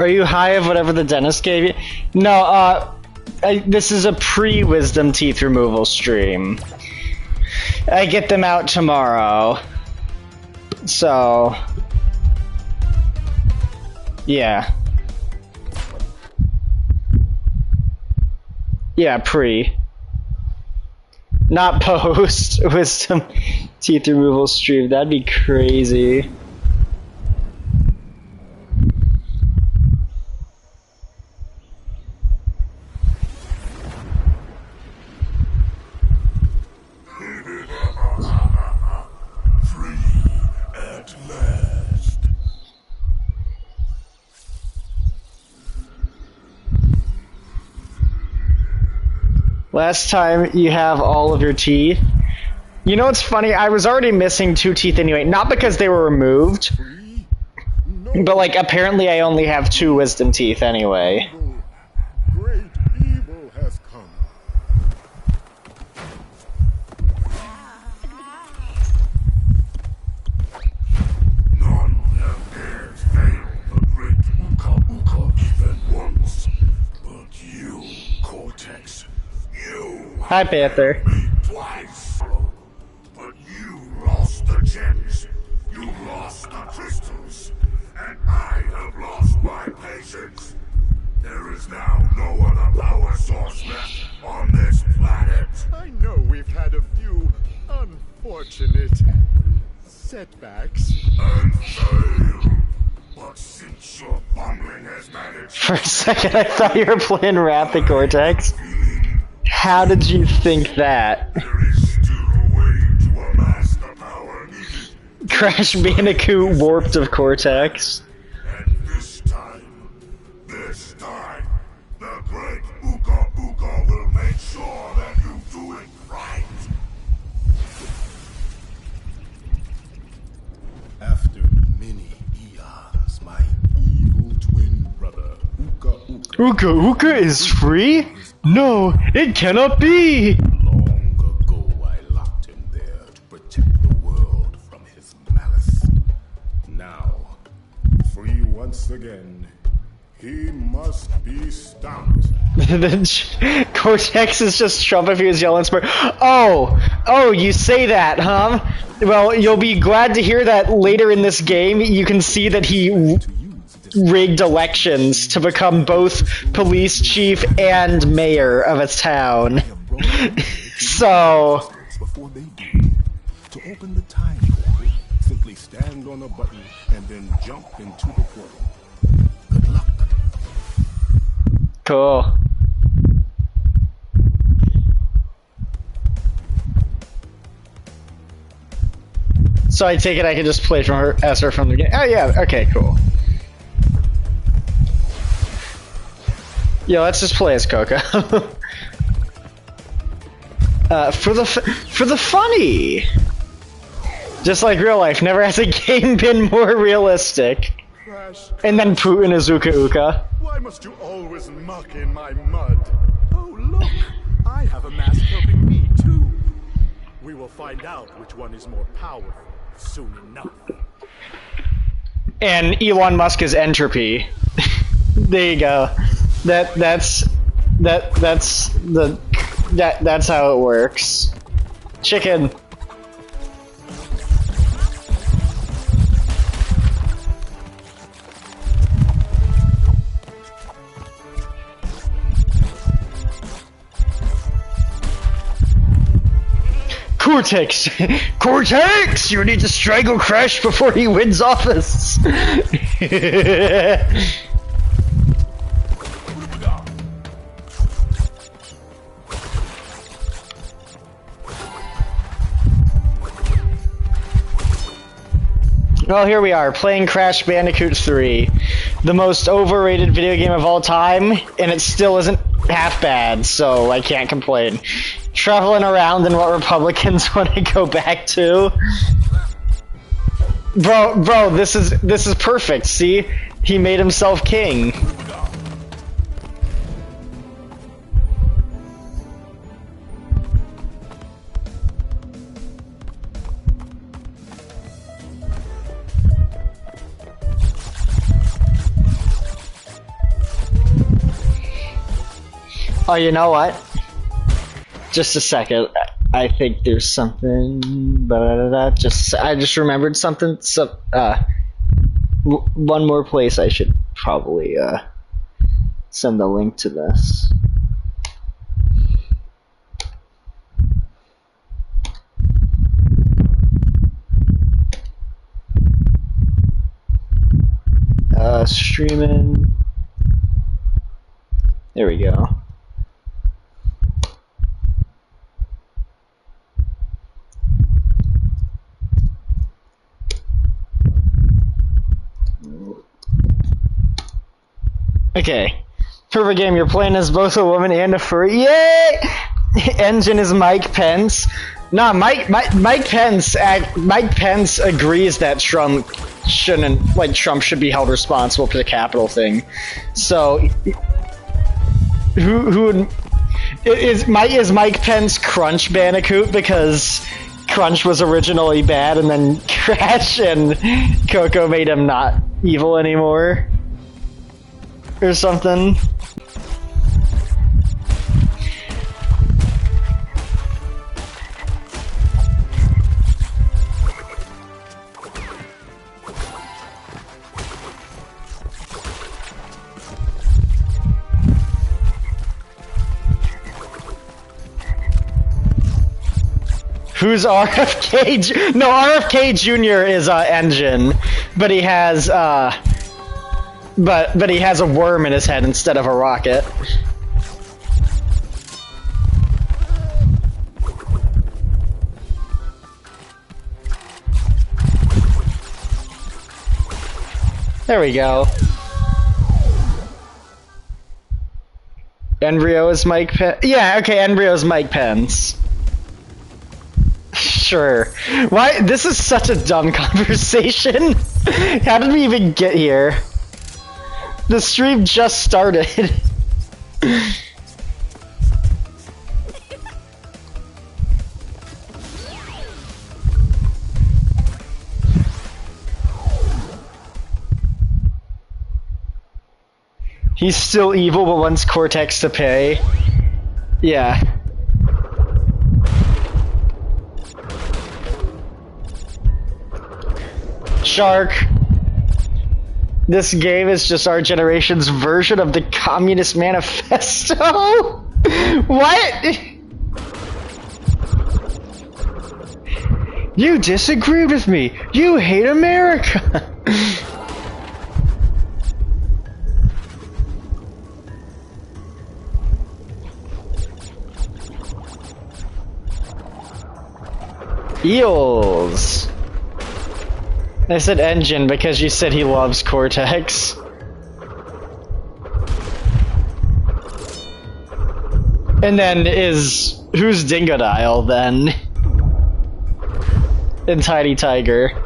Are you high of whatever the dentist gave you? No, this is a pre-wisdom teeth removal stream. I get them out tomorrow. So... yeah. Yeah, pre. Not post wisdom teeth removal stream. That'd be crazy. Last time you have all of your teeth. You know what's funny? I was already missing 2 teeth anyway. Not because they were removed. But like apparently I only have 2 wisdom teeth anyway. Great evil has come. None have dared fail the great Uka Uka even once. But you, Cortex, Hi, Panther. twice. But you lost the gems. You lost the crystals. And I have lost my patience. There is now no other power source left on this planet. I know we've had a few unfortunate setbacks. And failed. But since your bumbling has managed... For a second I thought you were playing Wrath of Cortex. How did you think that? There is still a way to amass the power needed. Crash Bandicoot Warped of Cortex. And this time, the great Uka Uka will make sure that you do it right. After many eons, my evil twin brother, Uka Uka... Uka Uka is free? No, it cannot be! Long ago, I locked him there to protect the world from his malice. Now, free once again, he must be stopped. Cortex is just Trump if he was yelling spur. Oh, you say that, huh? Well, you'll be glad to hear that later in this game, you can see that he rigged elections to become both police chief and mayor of a town. So... Before they do, to open the time portal, simply stand on a button and then jump into the portal. Good luck. Cool. So I take it I can just play from her as her from the game. Oh yeah, okay, cool. Yeah, let's just play as Coco. For the funny. Just like real life, never has a game been more realistic. Crash. And then Putin is Uka Uka. Why must you always muck in my mud? Oh, look! I have a mask helping me, too. We will find out which one is more powerful soon enough. And Elon Musk is entropy. There you go. That's how it works. Chicken. Cortex! Cortex! You need to strangle Crash before he wins office! Well, here we are, playing Crash Bandicoot 3. The most overrated video game of all time, and it still isn't half bad, so I can't complain. Traveling around in what Republicans want to go back to. Bro, this is perfect, see? He made himself king. Oh, you know what? Just a second. I think there's something. I just remembered something. So, one more place I should probably send the link to this. Streaming. There we go. Okay. Perfect game. You're playing as both a woman and a furry. Yay! Engine is Mike Pence. Nah, Mike Pence agrees that Trump shouldn't, like, Trump should be held responsible for the Capitol thing. So, who would is Mike Pence Crunch Bandicoot because Crunch was originally bad and then Crash and Coco made him not evil anymore, or something? Who's RFK? No, RFK Jr. is Engine, but he has but he has a worm in his head instead of a rocket. There we go. Embryo is Mike Pence. Yeah, okay, Embryo is Mike Pence. Sure. Why? This is such a dumb conversation. How did we even get here? The stream just started. He's still evil, but wants Cortex to pay. Yeah. Shark. This game is just our generation's version of the Communist Manifesto? What? You disagreed with me. You hate America. Eels. I said Engine because you said he loves Cortex. And then who's Dingodile then? And Tiny Tiger.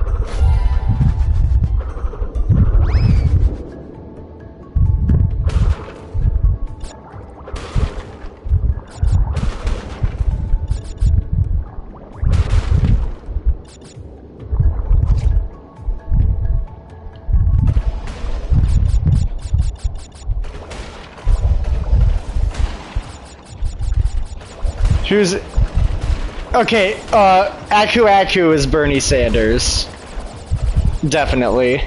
Who's... Okay, Aku Aku is Bernie Sanders. Definitely.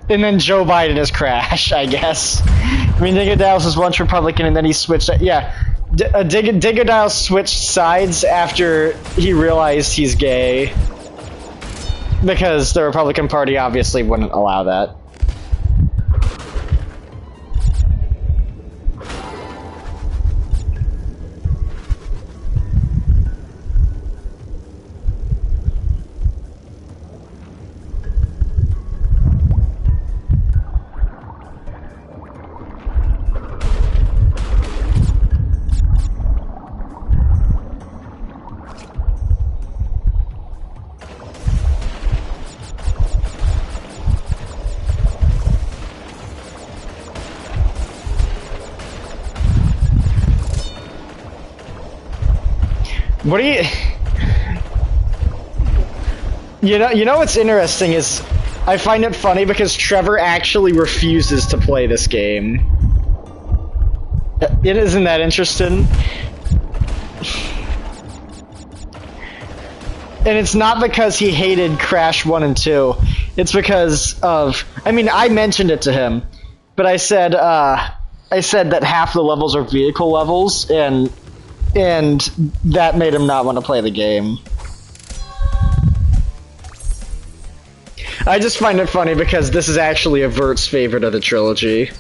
And then Joe Biden is Crash, I guess. I mean, Dingodile was once Republican and then he switched... Yeah, Dingodile switched sides after he realized he's gay. Because the Republican Party obviously wouldn't allow that. What do you... You know what's interesting is I find it funny because Trevor actually refuses to play this game. It isn't that interesting. And it's not because he hated Crash 1 and 2. It's because of... I mean, I mentioned it to him, but I said that half the levels are vehicle levels, and that made him not want to play the game. I just find it funny because this is actually a Vert's favorite of the trilogy.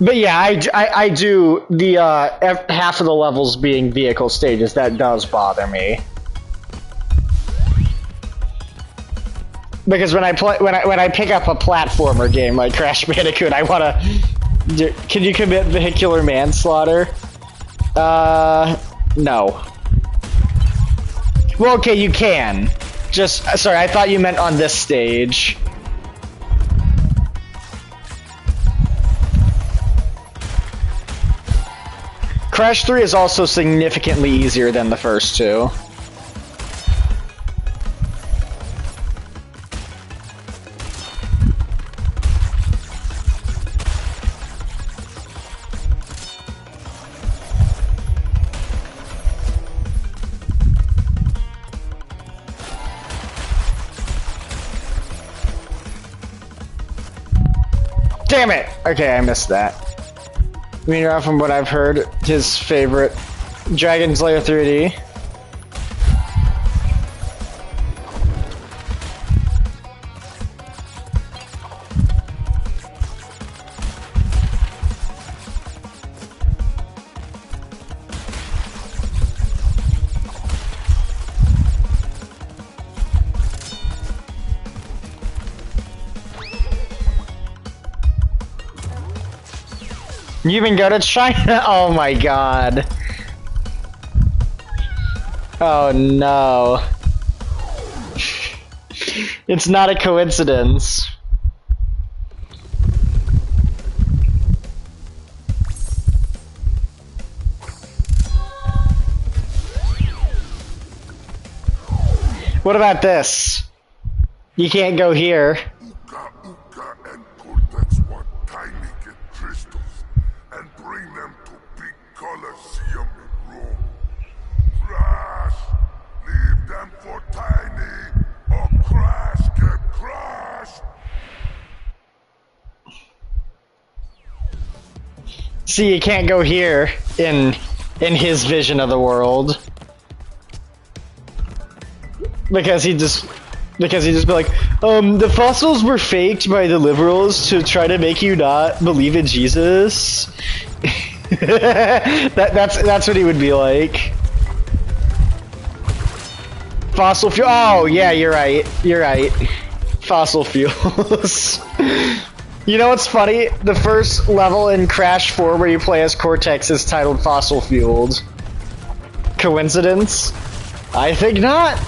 But yeah, I do the half of the levels being vehicle stages. That does bother me because when I pick up a platformer game like Crash Bandicoot, I wanna. Can you commit vehicular manslaughter? No. Well, okay, you can. Just sorry, I thought you meant on this stage. Crash 3 is also significantly easier than the first two. Damn it! Okay, I missed that. Meanwhile, from what I've heard, his favorite Dragon's Lair 3D. You even go to China? Oh my god. Oh no. It's not a coincidence. What about this? You can't go here. See, you can't go here in his vision of the world because he just be like, the fossils were faked by the liberals to try to make you not believe in Jesus. That's what he would be like. Fossil fuel. Oh yeah, you're right. You're right. Fossil fuels. You know what's funny? The first level in Crash 4 where you play as Cortex is titled Fossil Fueled. Coincidence? I think not.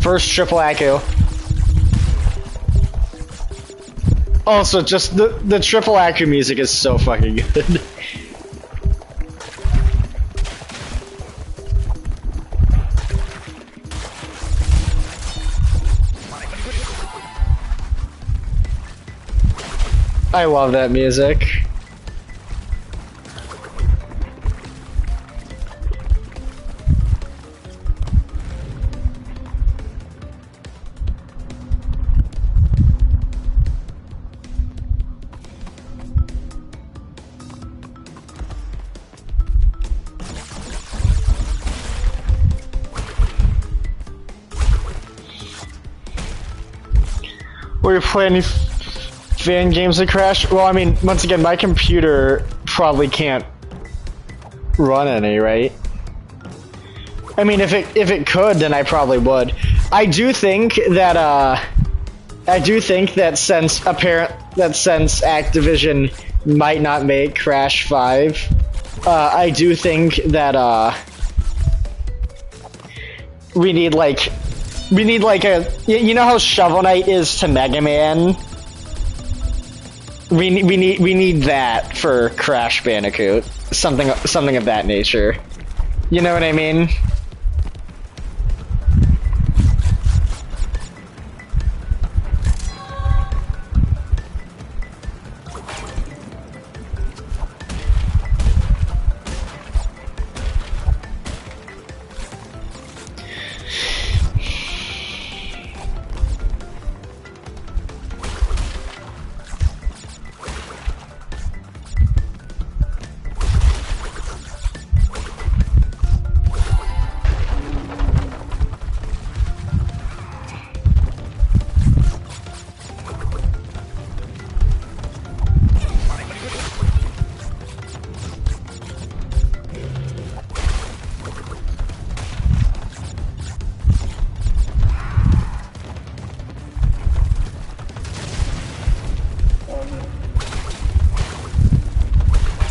First triple Aku. Also, just the triple Aku music is so fucking good. I love that music. Were you playing any fan games that Crash? Well, I mean, once again, my computer probably can't run any, right? I mean, if it could, then I probably would. I do think that since Activision might not make Crash 5, I do think that we need like a, you know how Shovel Knight is to Mega Man? We need that for Crash Bandicoot. Something of that nature. You know what I mean?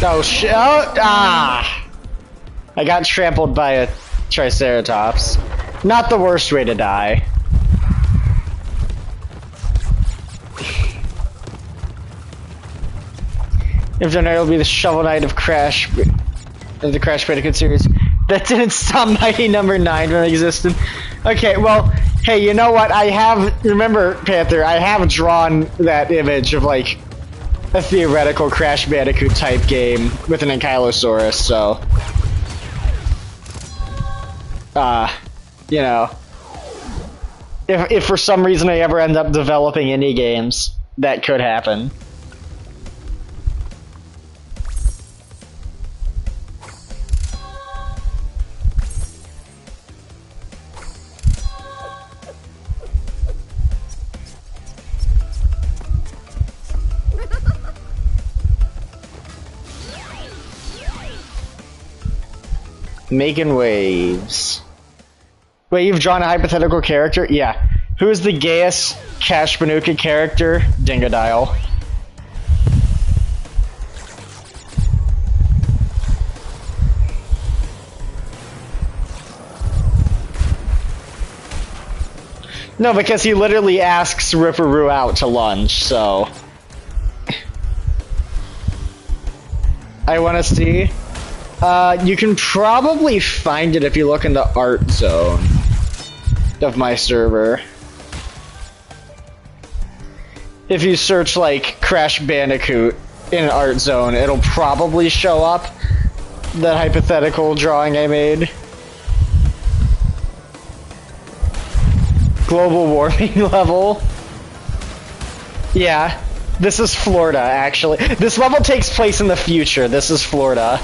Oh shit! Oh, ah! I got trampled by a Triceratops. Not the worst way to die. If there will be the Shovel Knight of Crash, of the Crash Bandicoot series. That didn't stop Mighty Number 9 from existing. Okay, well, hey, you know what? Remember, Panther, I have drawn that image of, like, a theoretical Crash Bandicoot type game with an Ankylosaurus, so... you know... If for some reason I ever end up developing indie games, that could happen. Making waves. Wait, you've drawn a hypothetical character? Yeah. Who is the gayest Cash Banuka character? Dingodile. No, because he literally asks Ripperoo out to lunch, so... I wanna see... you can probably find it if you look in the art zone of my server. If you search, like, Crash Bandicoot in an art zone, it'll probably show up that hypothetical drawing I made. Global warming level. Yeah, this is Florida, actually. This level takes place in the future. This is Florida.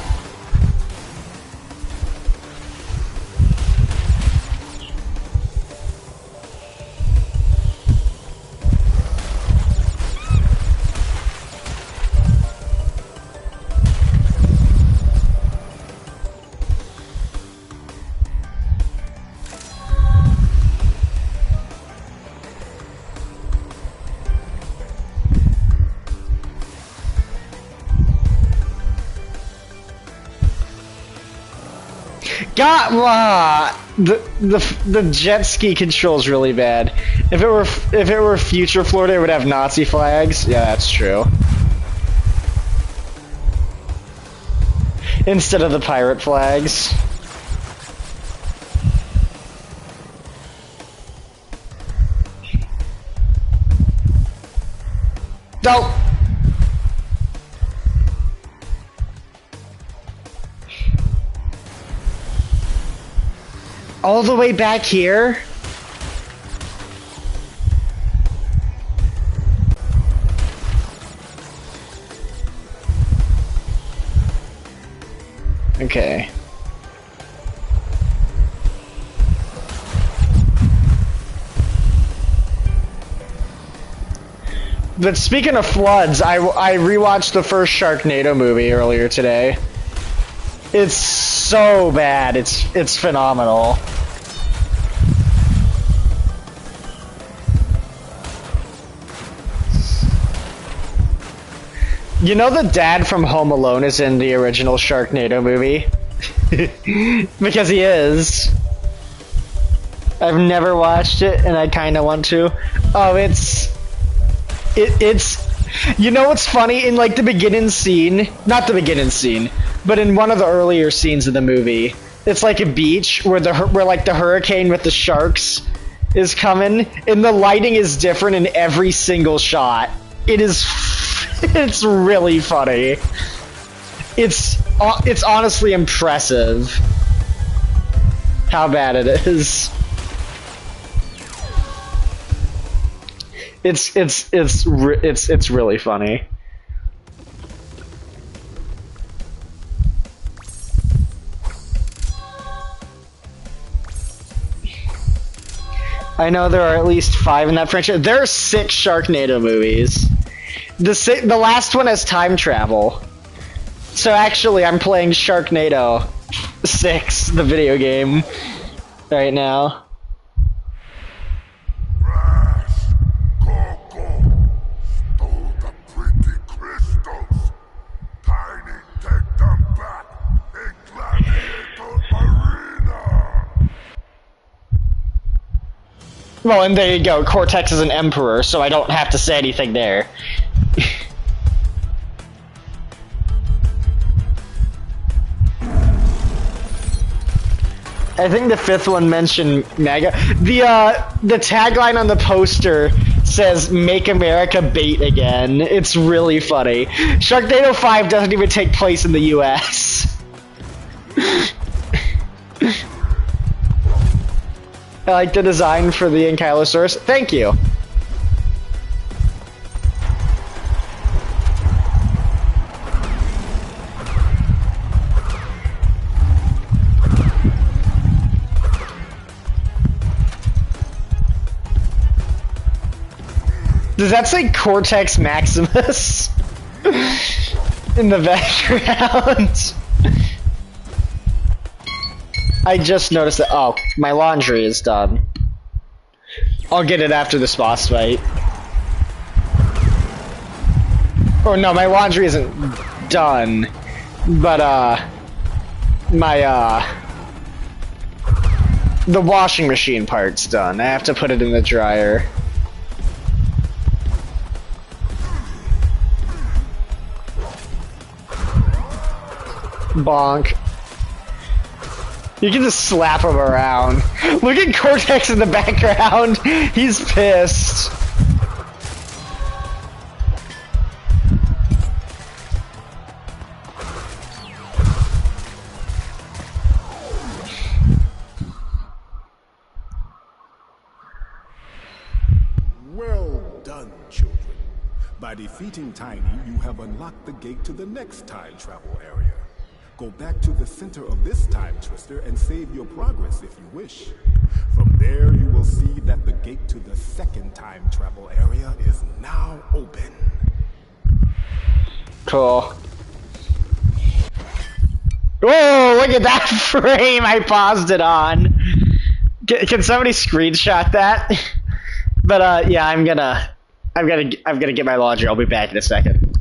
The jet ski control's really bad. If it were future Florida, it would have Nazi flags. Yeah, that's true. Instead of the pirate flags. Don't. All the way back here? Okay. But speaking of floods, I rewatched the first Sharknado movie earlier today. It's so bad. It's phenomenal. You know the dad from Home Alone is in the original Sharknado movie? Because he is. I've never watched it, and I kinda want to. Oh, it's... You know what's funny? In, like, the beginning scene... Not the beginning scene, but in one of the earlier scenes of the movie, it's like a beach where like, the hurricane with the sharks is coming, and the lighting is different in every single shot. It is... It's really funny. It's honestly impressive how bad it is. It's really funny. I know there are at least 5 in that franchise. There are 6 Sharknado movies. The last one has time travel. So actually, I'm playing Sharknado 6, the video game, right now. Stole the pretty crystals. Tiny, take them back in Gladiator Arena. Well, and there you go. Cortex is an emperor, so I don't have to say anything there. I think the 5th one mentioned MAGA. The tagline on the poster says "Make America Bait Again." It's really funny. Sharknado 5 doesn't even take place in the US. I like the design for the Ankylosaurus. Thank you. Does that say Cortex Maximus in the background? I just noticed that. Oh, my laundry is done. I'll get it after this boss fight. Oh no, my laundry isn't done. But, the washing machine part's done. I have to put it in the dryer. Bonk. You can just slap him around. Look at Cortex in the background. He's pissed. Well done, children. By defeating Tiny, you have unlocked the gate to the next time travel area. Go back to the center of this time twister and save your progress if you wish. From there, you will see that the gate to the second time travel area is now open. Cool. Whoa, look at that frame I paused it on. Can somebody screenshot that? But yeah, I'm gonna get my laundry. I'll be back in a second.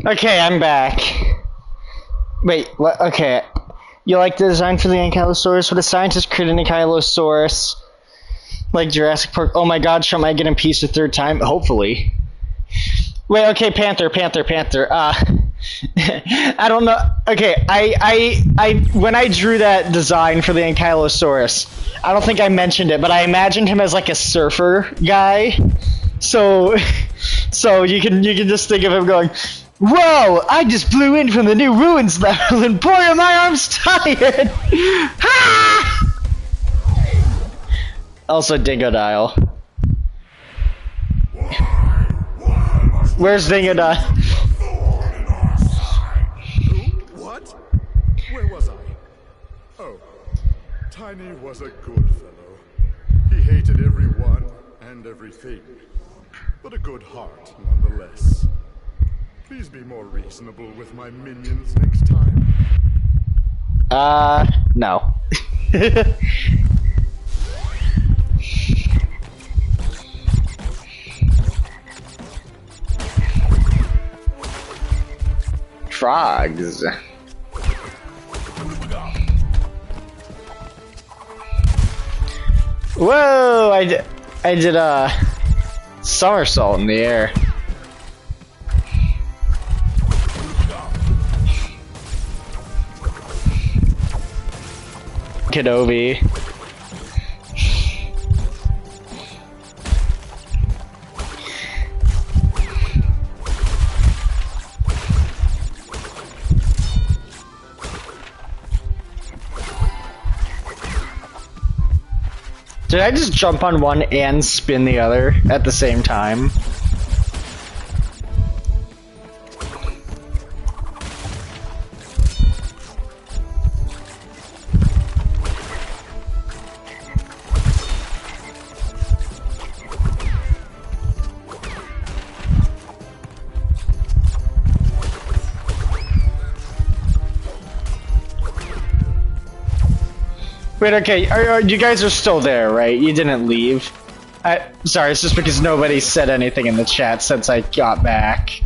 Okay, I'm back. Wait, what? Okay. You like the design for the Ankylosaurus? Would a scientist create an Ankylosaurus like Jurassic Park? Oh my god, shall I get in peace a third time? Hopefully. Wait, okay, Panther. I don't know. Okay, when I drew that design for the Ankylosaurus, I don't think I mentioned it, but I imagined him as like a surfer guy. So you can just think of him going, "Whoa! I just blew in from the new ruins level, and boy, are my arms tired!" Ha! Also, Dingodile. Where's Dingodile? What? Where was I? Oh, Tiny was a good fellow. He hated everyone and everything, but a good heart nonetheless. Please be more reasonable with my minions next time. No. Frogs. Whoa! I did a somersault in the air. Kenobi. Did I just jump on one and spin the other at the same time? Wait, okay, you guys are still there, right? You didn't leave. Sorry, it's just because nobody said anything in the chat since I got back.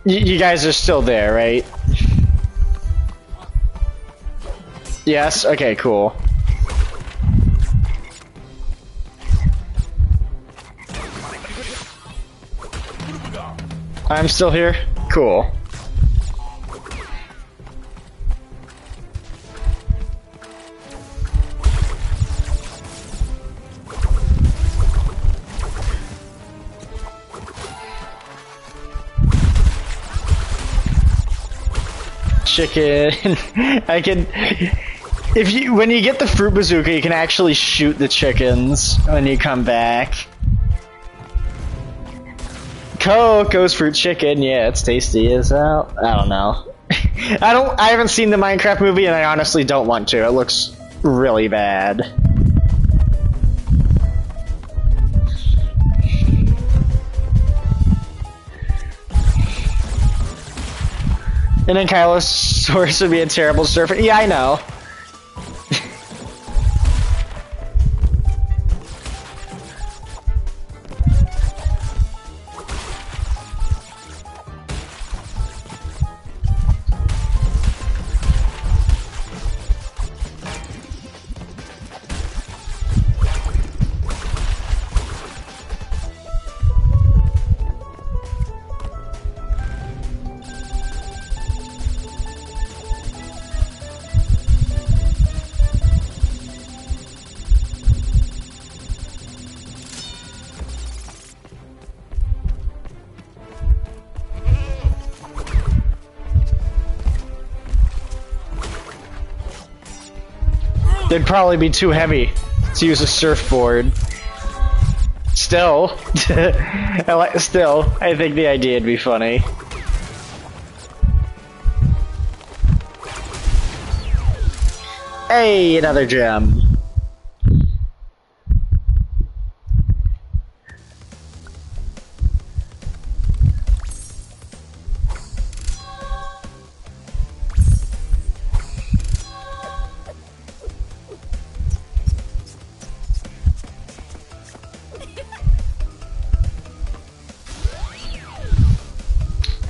You guys are still there, right? Yes? Okay, cool. I'm still here? Cool. Chicken. I can. When you get the fruit bazooka, you can actually shoot the chickens when you come back. Coco's fruit chicken, yeah, it's tasty as hell. I don't know. I haven't seen the Minecraft movie, and I honestly don't want to. It looks really bad. And then Ankylosaurus would be a terrible surfer. Yeah, I know. They'd probably be too heavy to use a surfboard. Still, I think the idea'd be funny. Hey, another gem.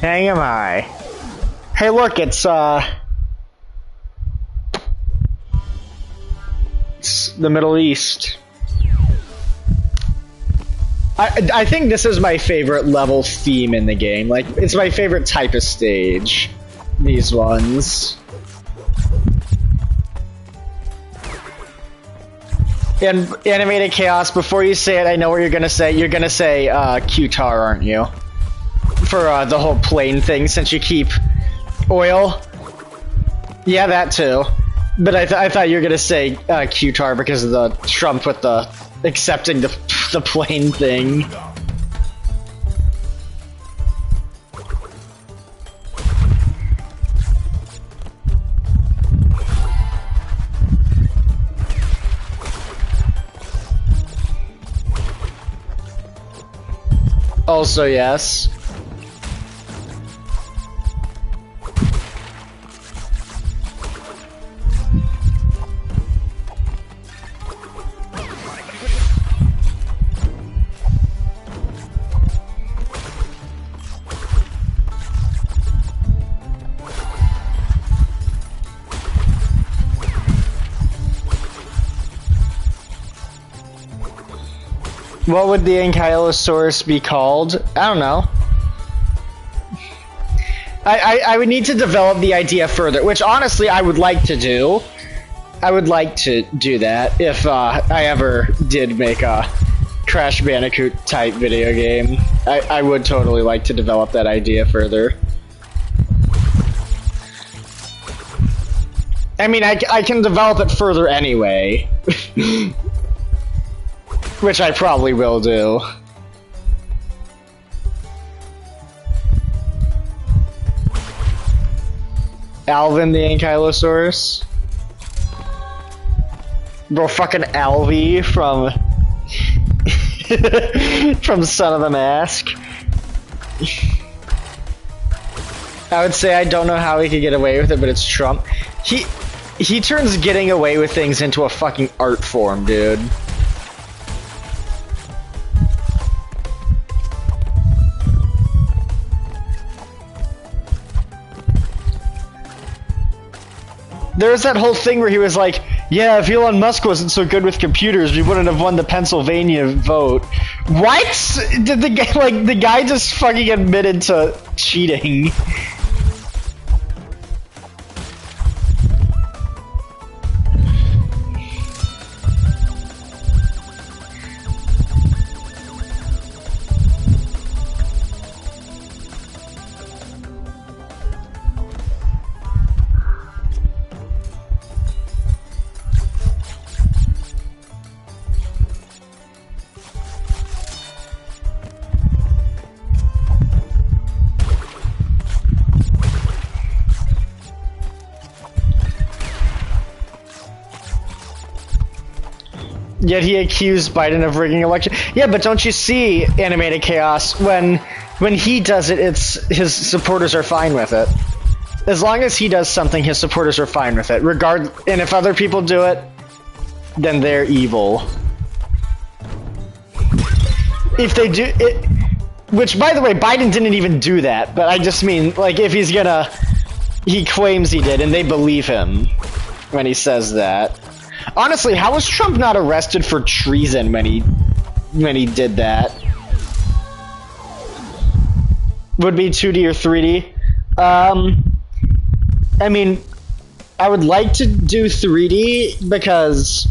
Hang 'em high. Hey, look, it's the Middle East. I think this is my favorite level theme in the game. Like, it's my favorite type of stage. These ones. And Animated Chaos, before you say it, I know what you're gonna say. You're gonna say, Q-Tar, aren't you? For, the whole plane thing, since you keep oil. Yeah, that too. But I thought you were gonna say, Q-Tar because of the Trump with the accepting the plane thing. Also, yes. What would the Ankylosaurus be called? I don't know. I would need to develop the idea further, which honestly I would like to do. I would like to do that if I ever did make a Crash Bandicoot type video game. I would totally like to develop that idea further. I mean, I can develop it further anyway. Which I probably will do. Alvin the Ankylosaurus. Bro, fucking Alvy from... from Son of the Mask. I would say I don't know how he could get away with it, but it's Trump. He turns getting away with things into a fucking art form, dude. There's that whole thing where he was like, yeah, if Elon Musk wasn't so good with computers, we wouldn't have won the Pennsylvania vote. What? Did the guy, like, the guy just fucking admitted to cheating? Yet he accused Biden of rigging election. Yeah, but don't you see, Animated Chaos, when he does it, his supporters are fine with it. As long as he does something, his supporters are fine with it. And if other people do it, then they're evil. If they do it, which, by the way, Biden didn't even do that, but I just mean, like, if he's gonna, he claims he did, and they believe him when he says that. Honestly, how was Trump not arrested for treason when he did that? Would be 2D or 3D? I mean, I would like to do 3D because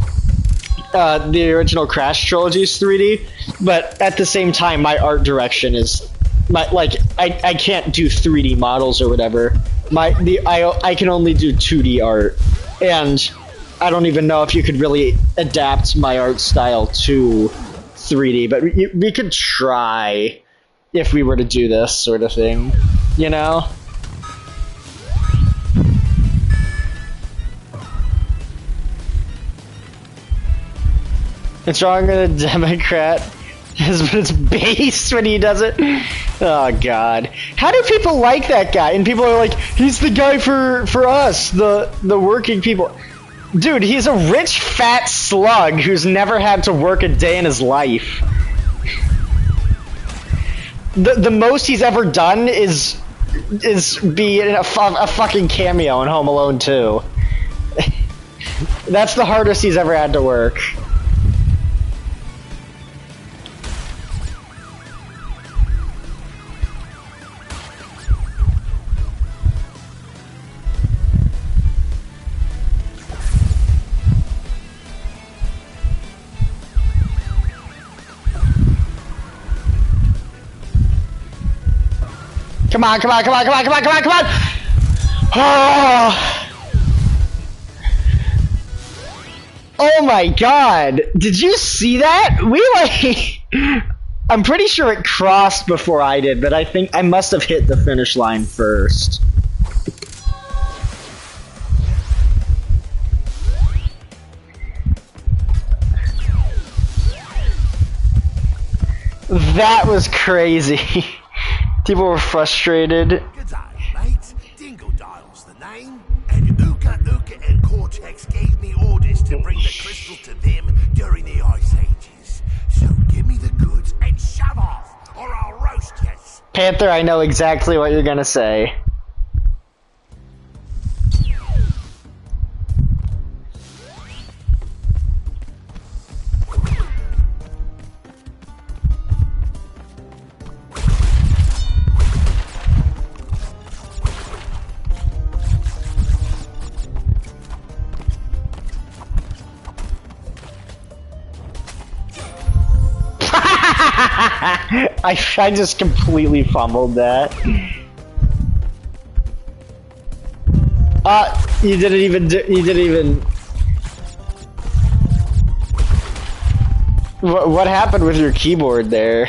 the original Crash trilogy is 3D, but at the same time, my art direction is I can't do 3D models or whatever. I can only do 2D art, and I don't even know if you could really adapt my art style to 3D, but we could try if we were to do this sort of thing, you know? It's wrong with a Democrat, but it's based when he does it. Oh god. How do people like that guy? And people are like, he's the guy for us, the working people. Dude, he's a rich, fat slug who's never had to work a day in his life. The most he's ever done is is be a fucking cameo in Home Alone 2. That's the hardest he's ever had to work. Come on, come on, come on, come on, come on, come on, come on! Oh my god! Did you see that? I'm pretty sure it crossed before I did, but I think I must have hit the finish line first. That was crazy. People were frustrated. Good day, mate. Dingledile's the name. And Uka Uka and Cortex gave me orders to bring the crystal to them during the Ice Ages. So give me the goods and shove off, or I'll roast you. Panther, I know exactly what you're gonna say. I just completely fumbled that. You didn't even What happened with your keyboard there?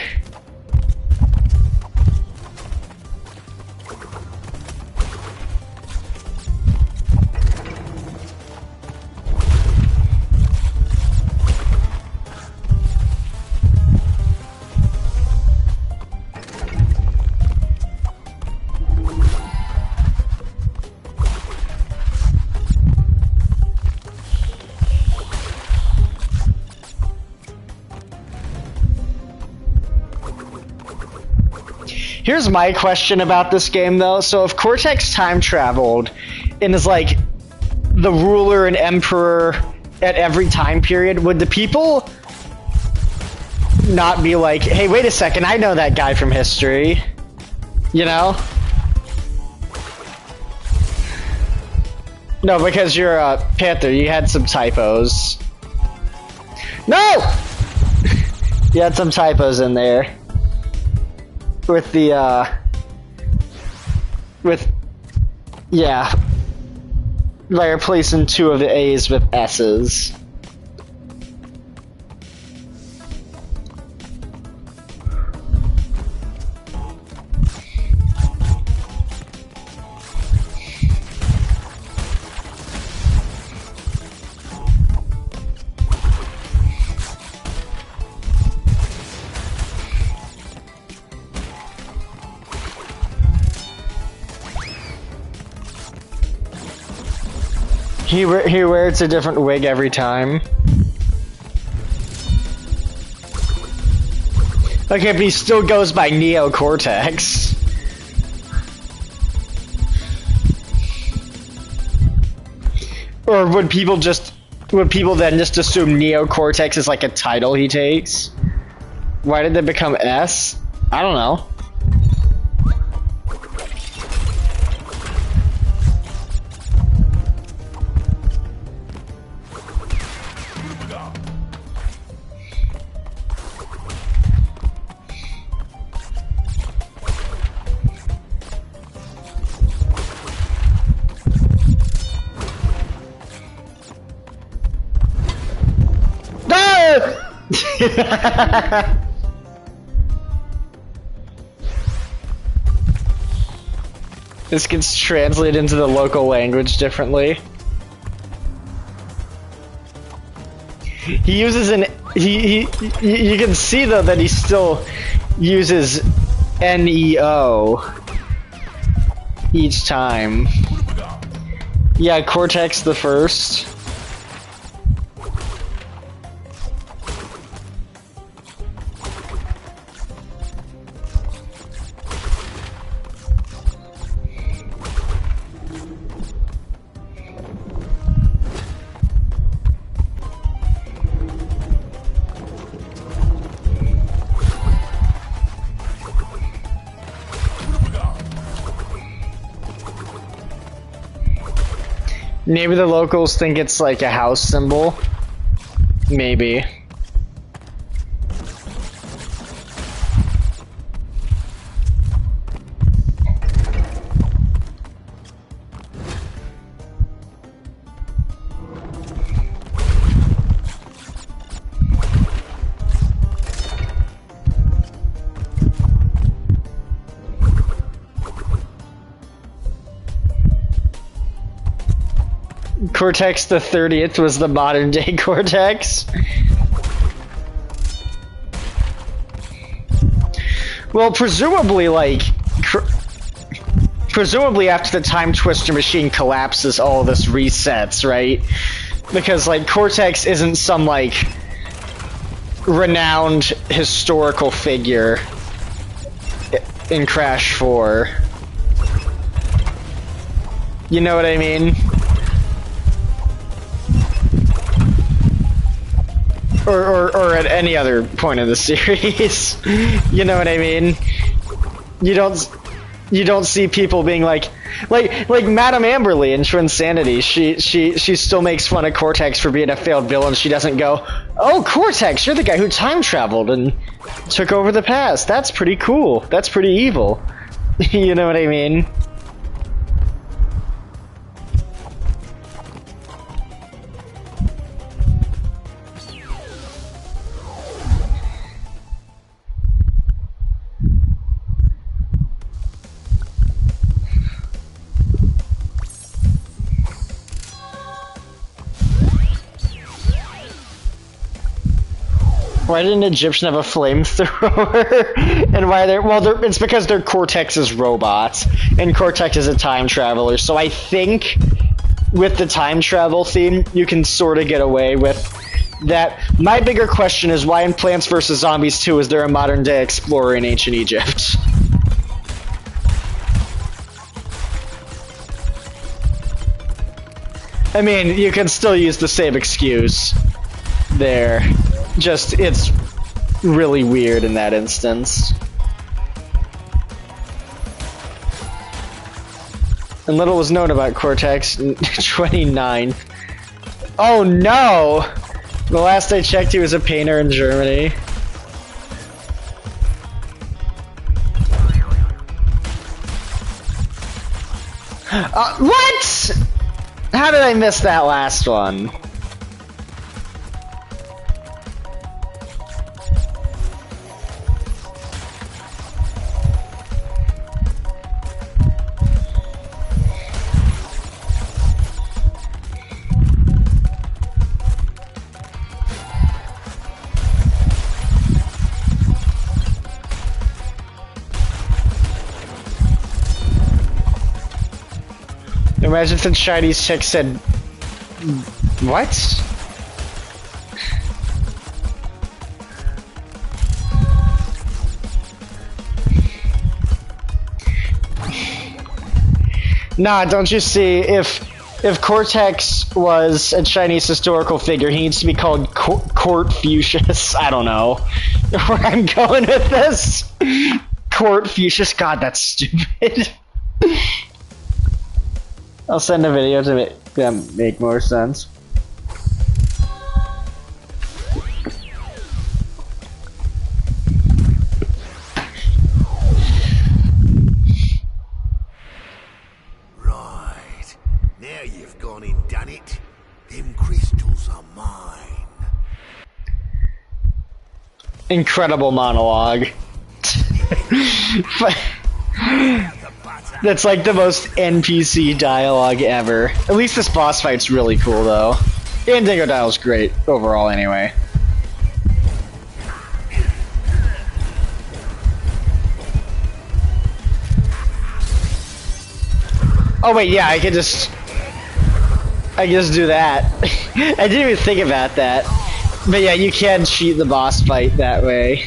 Here's my question about this game, though. So if Cortex time traveled and is like the ruler and emperor at every time period, would the people not be like, hey, wait a second, I know that guy from history? You know? No, because you're a Panther, you had some typos. No! You had some typos in there. With the, yeah. By replacing 2 of the A's with S's. He wears a different wig every time. Okay, but he still goes by Neo Cortex. Or would people then just assume Neo Cortex is like a title he takes? Why did they become S? I don't know. This gets translated into the local language differently. He uses you can see though that he still uses NEO each time. Yeah, Cortex the First. Maybe the locals think it's like a house symbol. Maybe. Cortex the 30th was the modern day Cortex. Well, presumably, like, presumably after the Time Twister machine collapses, all this resets, right? Because, like, Cortex isn't some, like, renowned historical figure in Crash 4. You know what I mean? Or at any other point of the series. You know what I mean? You don't see people being like Madame Amberly in Twinsanity. She still makes fun of Cortex for being a failed villain. She doesn't go, "Oh, Cortex, you're the guy who time traveled and took over the past. That's pretty cool. That's pretty evil." You know what I mean? Why didn't an Egyptian have a flamethrower? And why they're it's because they're Cortex's robots, and Cortex is a time traveler. So I think with the time travel theme, you can sort of get away with that. My bigger question is why in Plants vs. Zombies 2 is there a modern day explorer in ancient Egypt? I mean, you can still use the same excuse there. Just, it's really weird in that instance. And little was known about Cortex 29. Oh no! The last I checked, he was a painter in Germany. What?! How did I miss that last one? Imagine if the Chinese chick said, "What?" Nah, don't you see, if Cortex was a Chinese historical figure, he needs to be called Court-Fucius. I don't know where I'm going with this. Court-Fucius, God, that's stupid. I'll send a video to make more sense. Right. Now you've gone and done it. Them crystals are mine. Incredible monologue. That's like the most NPC dialogue ever. At least this boss fight's really cool though. And Dingodil's great overall anyway. Oh wait, yeah, I could just do that. I didn't even think about that. But yeah, you can cheat the boss fight that way.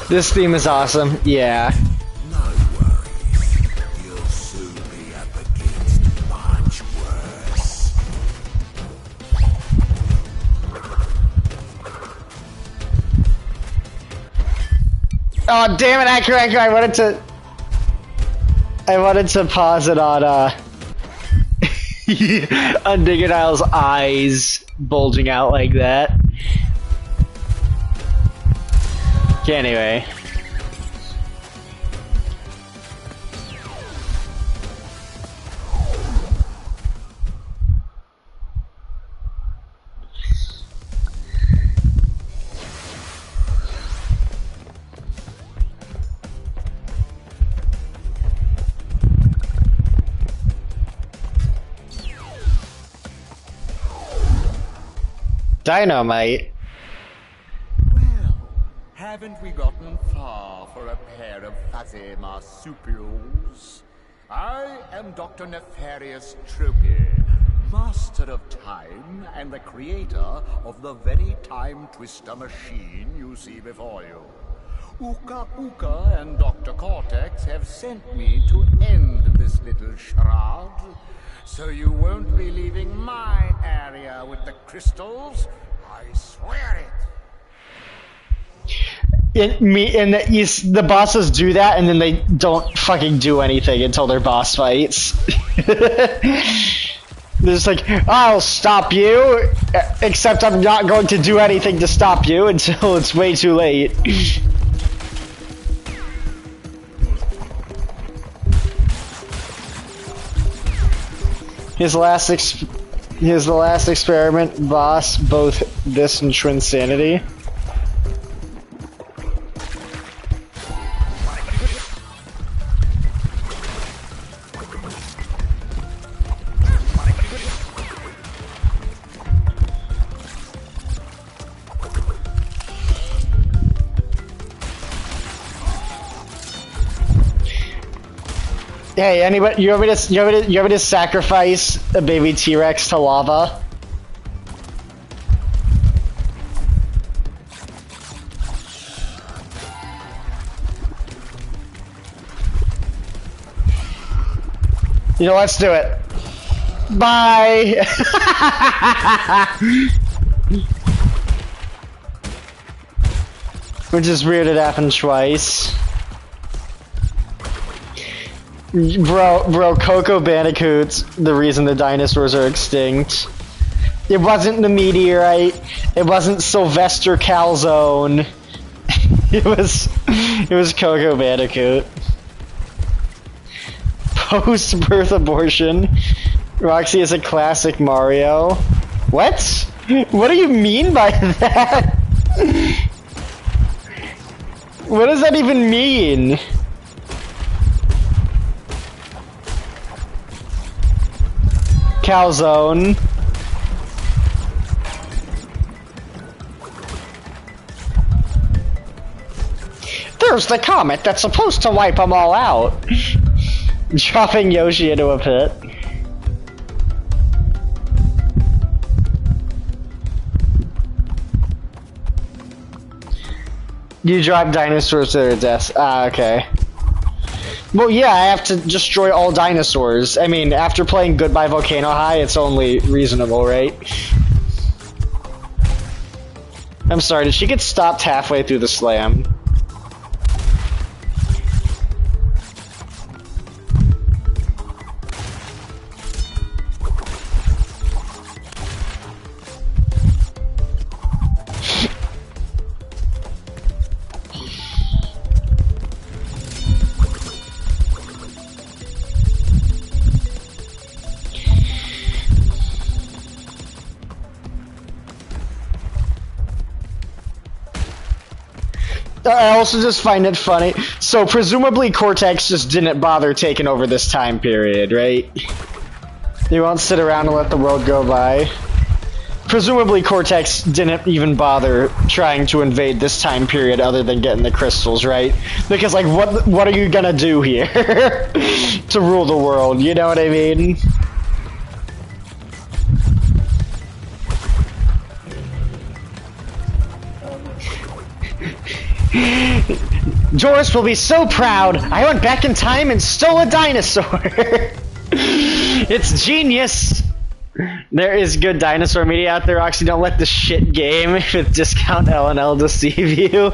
This theme is awesome. Yeah. No worries. You'll soon be up against much worse. Oh damn it, Anchor, I wanted to pause it on on Diggerdile's eyes bulging out like that. Okay, anyway. Dynamite. Well, haven't we gotten far for a pair of fuzzy marsupials? I am Dr. Nefarious Tropy, master of time and the creator of the very time twister machine you see before you. Uka Uka and Dr. Cortex have sent me to end this little charade. So you won't be leaving my area with the crystals. I swear it. The bosses do that, and then they don't fucking do anything until their boss fights. They're just like, I'll stop you, except I'm not going to do anything to stop you until it's way too late. His last experiment boss, both this and Trinsanity. Hey, anybody? You want me to sacrifice a baby T-Rex to lava? You know, let's do it. Bye. Which is weird. It happened twice. Bro, Coco Bandicoot's the reason the dinosaurs are extinct. It wasn't the meteorite. It wasn't Sylvester Calzone. It was Coco Bandicoot. Post-birth abortion. Roxy is a classic Mario. What? What do you mean by that? What does that even mean? Calzone. There's the comet that's supposed to wipe them all out. Dropping Yoshi into a pit. You drive dinosaurs to their deaths. Ah, okay. Well, yeah, I have to destroy all dinosaurs. I mean, after playing Goodbye Volcano High, it's only reasonable, right? I'm sorry, did she get stopped halfway through the slam? I also just find it funny. So presumably Cortex just didn't bother taking over this time period, right? He won't sit around and let the world go by. Presumably Cortex didn't even bother trying to invade this time period other than getting the crystals, right? Because like what are you gonna do here to rule the world, you know what I mean? Joris will be so proud. I went back in time and stole a dinosaur. It's genius. There is good dinosaur media out there, Roxy. Don't let the shit game with discount LNL deceive you.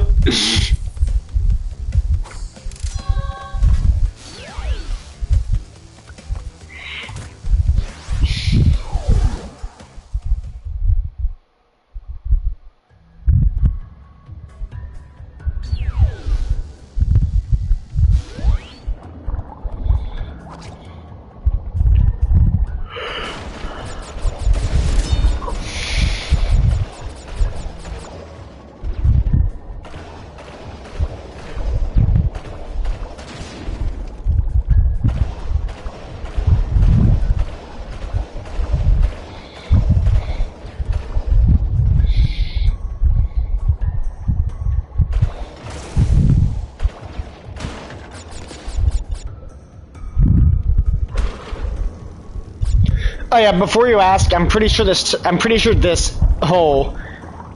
Oh yeah, before you ask, I'm pretty sure this whole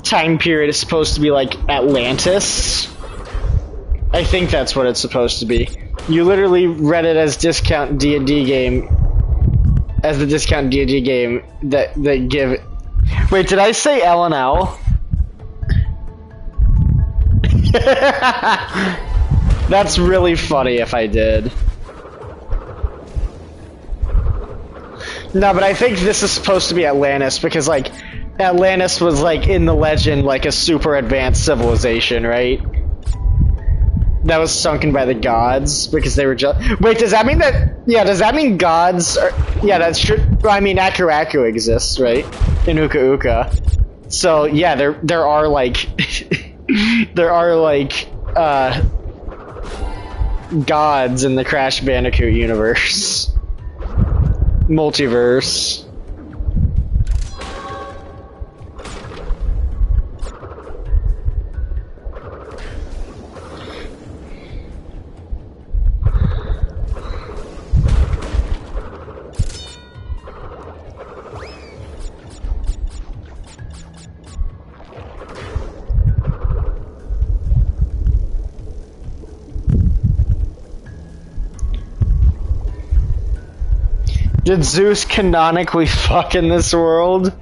time period is supposed to be like Atlantis. I think that's what it's supposed to be. You literally read it as discount D&D game, as the discount D&D game that they give. Wait, did I say LNL? That's really funny if I did. No, but I think this is supposed to be Atlantis because, like, Atlantis was, like, in the legend, like, a super advanced civilization, right? That was sunken by the gods because they were just. Wait, does that mean that? Yeah, does that mean gods are. Yeah, that's true. Well, I mean, Aku Aku exists, right? In Uka Uka. So, yeah, there are, like. there are, like, gods in the Crash Bandicoot universe. Multiverse. Did Zeus canonically fuck in this world?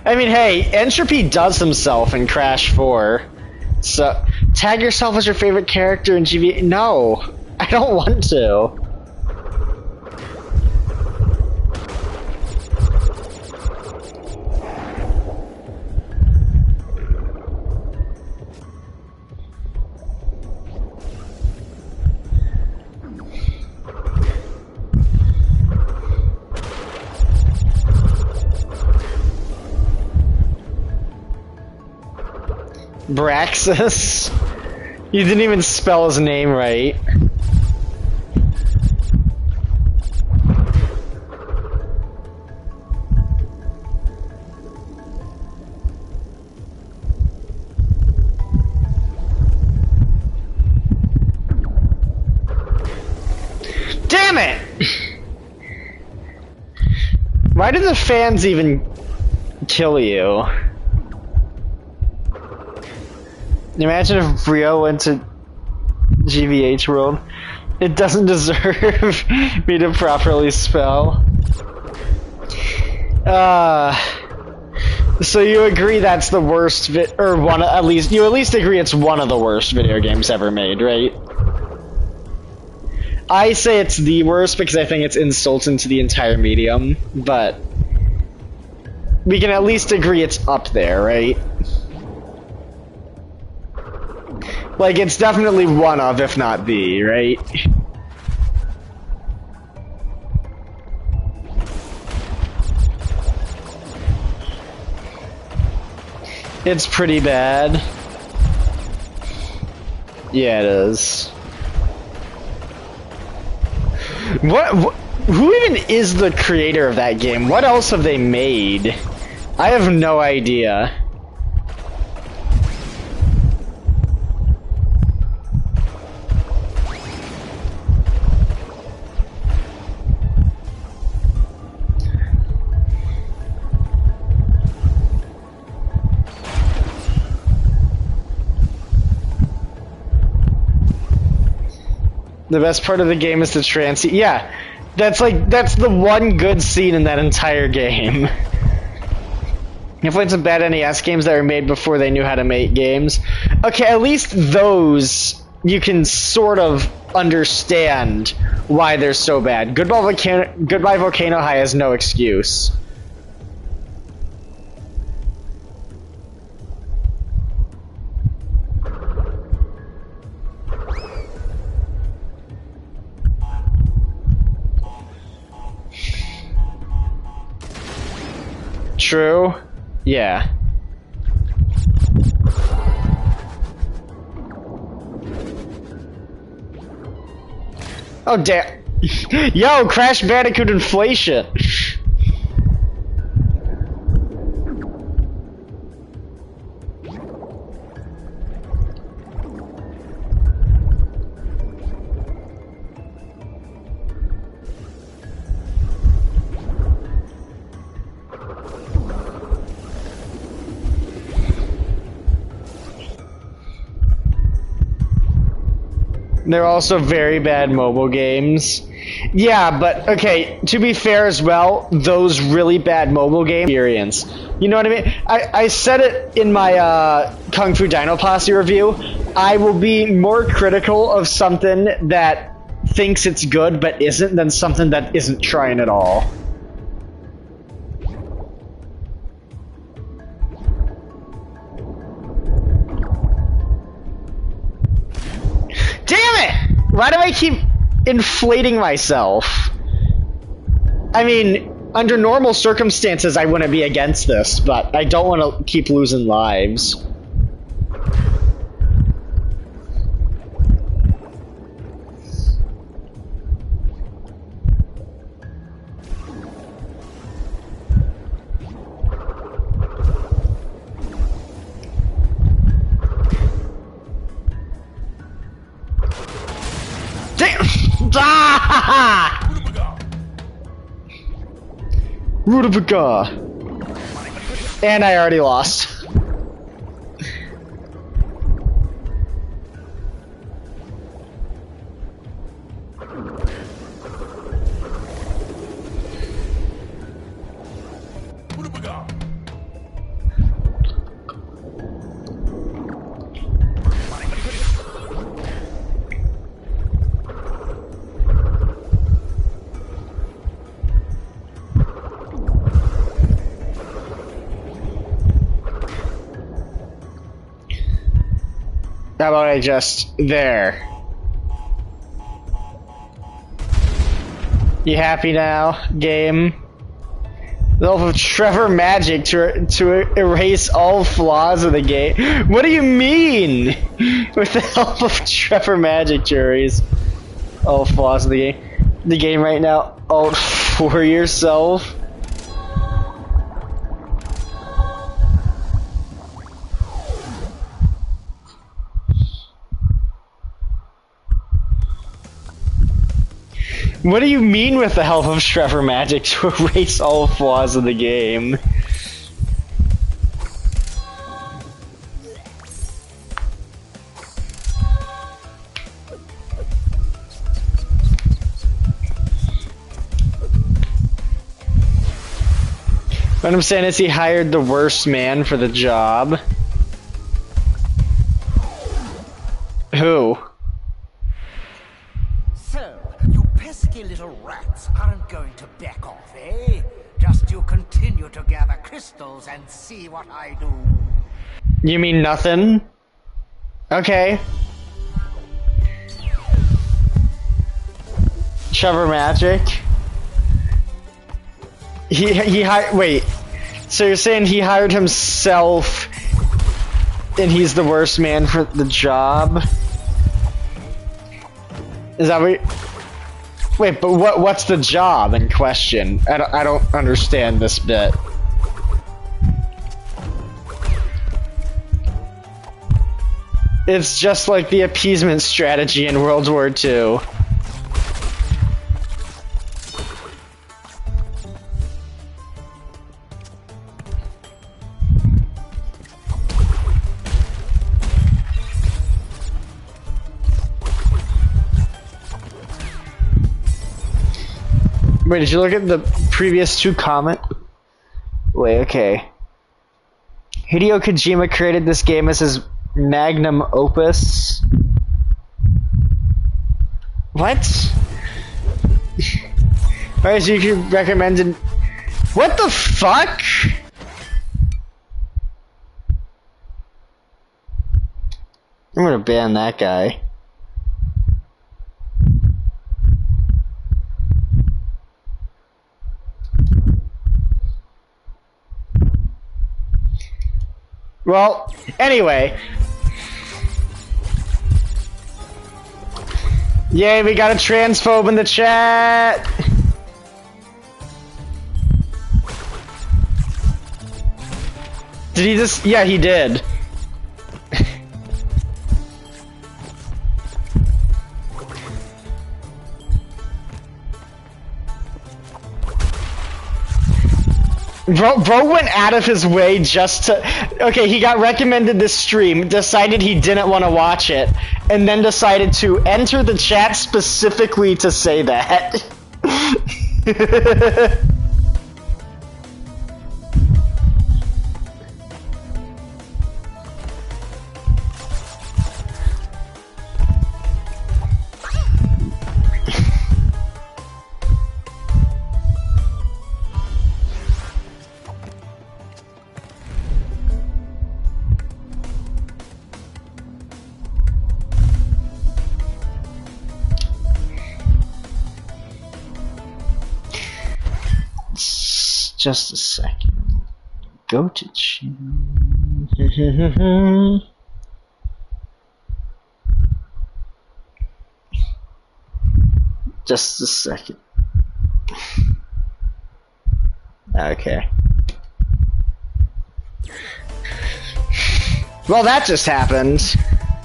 I mean, hey, Entropy does himself in Crash 4. So, tag yourself as your favorite character in GBA. No, I don't want to. Braxis? You didn't even spell his name right. Damn it! Why did the fans even kill you? Imagine if Rio went to GVH World. It doesn't deserve me to properly spell. So you agree that's the worst or one, at least agree it's one of the worst video games ever made, right? I say it's the worst because I think it's insulting to the entire medium, but we can at least agree it's up there, right? Like, it's definitely one of, if not the, right? It's pretty bad. Yeah, it is. Who even is the creator of that game? What else have they made? I have no idea. The best part of the game is the trance. Yeah, that's the one good scene in that entire game. I played some bad NES games that were made before they knew how to make games. Okay, at least those you can sort of understand why they're so bad. Goodbye Volcano High has no excuse. True. Yeah. Oh damn. Yo, Crash Bandicoot inflation. They're also very bad mobile games. Yeah, but okay, to be fair as well, those really bad mobile game experience. You know what I mean? I said it in my Kung Fu Dino Posse review. I will be more critical of something that thinks it's good but isn't than something that isn't trying at all. Why do I keep inflating myself? I mean, under normal circumstances, I wouldn't be against this, but I don't want to keep losing lives. Rutabaga! And I already lost. How about I just... there. You happy now, game? The help of Trevor Magic to erase all flaws of the game. What do you mean? With the help of Trevor Magic to erase all flaws of the game. The game right now. Alt for yourself. What do you mean with the help of Trevor Magic to erase all flaws of the game? What I'm saying is he hired the worst man for the job. Who? Little rats aren't going to back off, eh? Just you continue to gather crystals and see what I do. You mean nothing? Okay. Trevor Magic? He hired... Wait. So you're saying he hired himself and he's the worst man for the job? Is that what... Wait, but what's the job in question? I don't understand this bit. It's just like the appeasement strategy in World War II. Wait, did you look at the previous 2 comment? Wait, okay. Hideo Kojima created this game as his magnum opus. What? Alright, so you recommended... What the fuck? I'm gonna ban that guy. Well, anyway. Yay, we got a transphobe in the chat! Did he just... Yeah, he did. Bro went out of his way just to... Okay, he got recommended this stream, decided he didn't want to watch it, and then decided to enter the chat specifically to say that. Just a second. Go to chat. Just a second. Okay. Well, that just happened.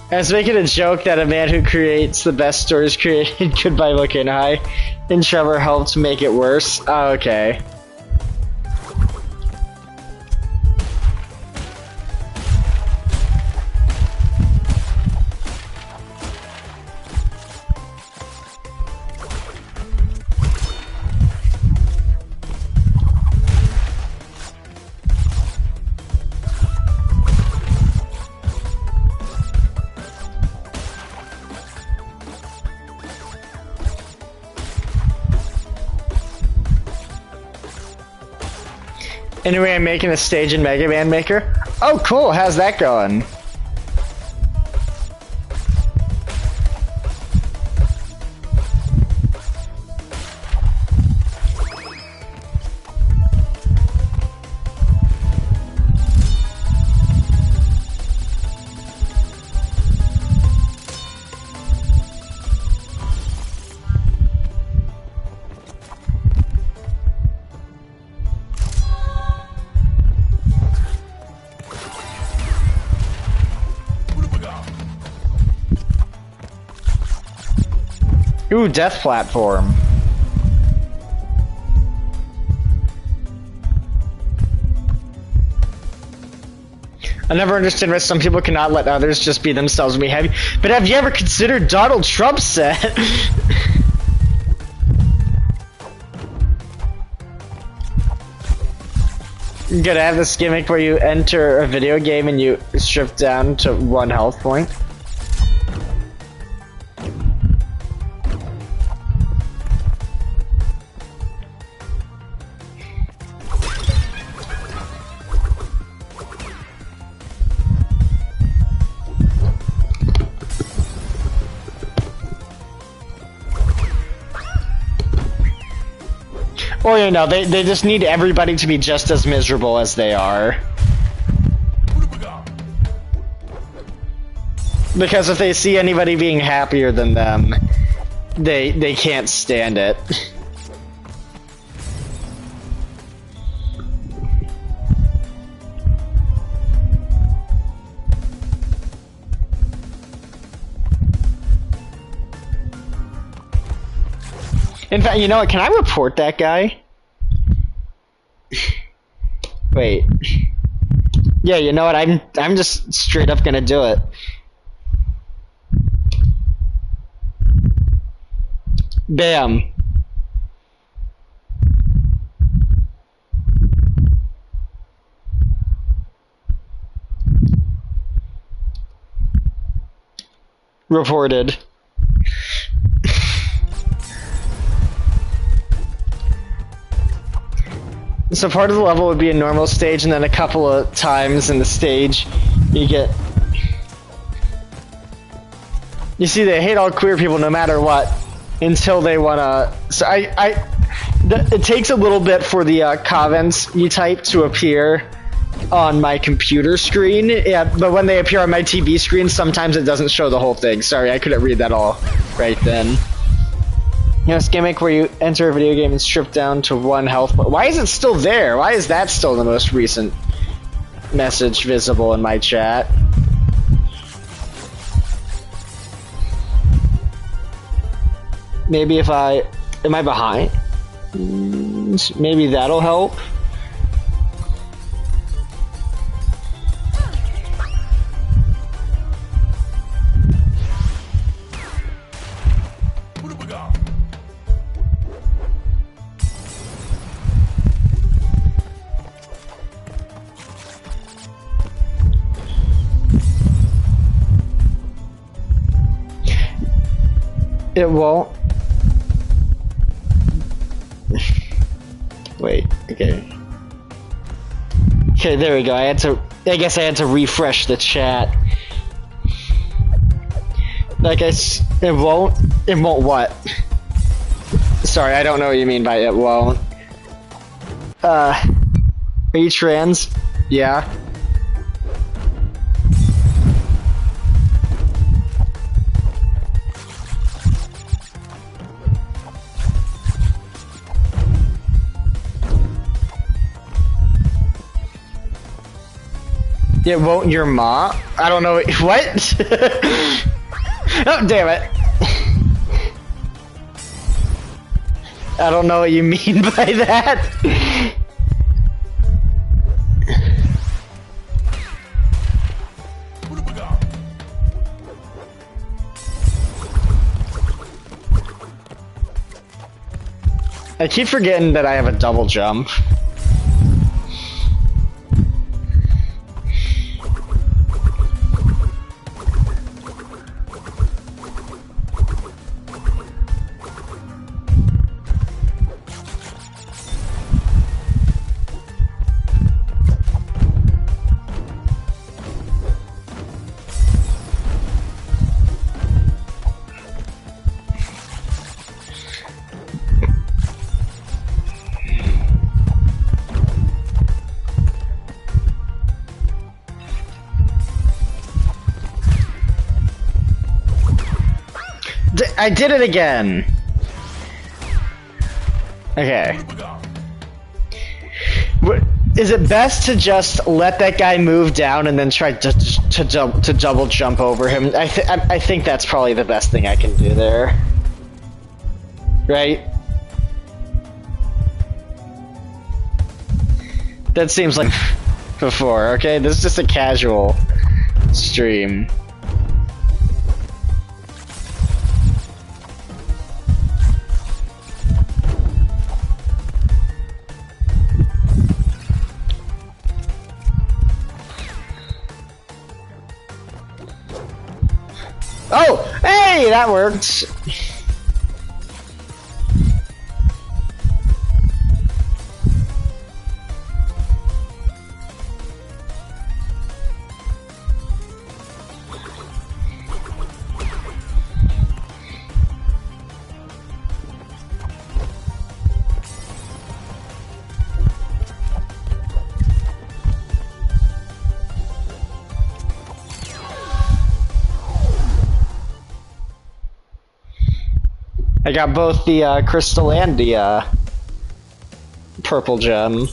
I was making a joke that a man who creates the best stories created Goodbye Looking High, and Trevor helped make it worse. Oh, okay. Anyway, I'm making a stage in Mega Man Maker. Oh, cool. How's that going? Ooh, Death Platform. I never understood why some people cannot let others just be themselves and be happy. But have you ever considered Donald Trump's set? You gotta have this gimmick where you enter a video game and you strip down to 1 health point. Or, you know, they just need everybody to be just as miserable as they are. Because if they see anybody being happier than them, they can't stand it. In fact, you know what? Can I report that guy? Wait. Yeah, you know what? I'm just straight up gonna do it. Bam. reported. So part of the level would be a normal stage, and then a couple of times in the stage, you see they hate all queer people no matter what, until they wanna. So it takes a little bit for the comments you type to appear on my computer screen. Yeah, but when they appear on my TV screen, sometimes it doesn't show the whole thing. Sorry, I couldn't read that all right then. You know, this gimmick where you enter a video game and strip down to 1 health. Why is it still there? Why is that still the most recent message visible in my chat? Maybe if am I behind? Maybe that'll help. It won't. Wait, okay. Okay, there we go. I guess I had to refresh the chat. It won't what? Sorry, I don't know what you mean by it won't. Are you trans? Yeah. It won't your ma? I don't know. What? Oh, damn it. I don't know what you mean by that. I keep forgetting that I have a double jump. I did it again. Okay. Is it best to just let that guy move down and then try to double jump over him? I think that's probably the best thing I can do there. Right? That seems like before, okay? This is just a casual stream. Oh, hey, that worked. I got both the crystal and the purple gem.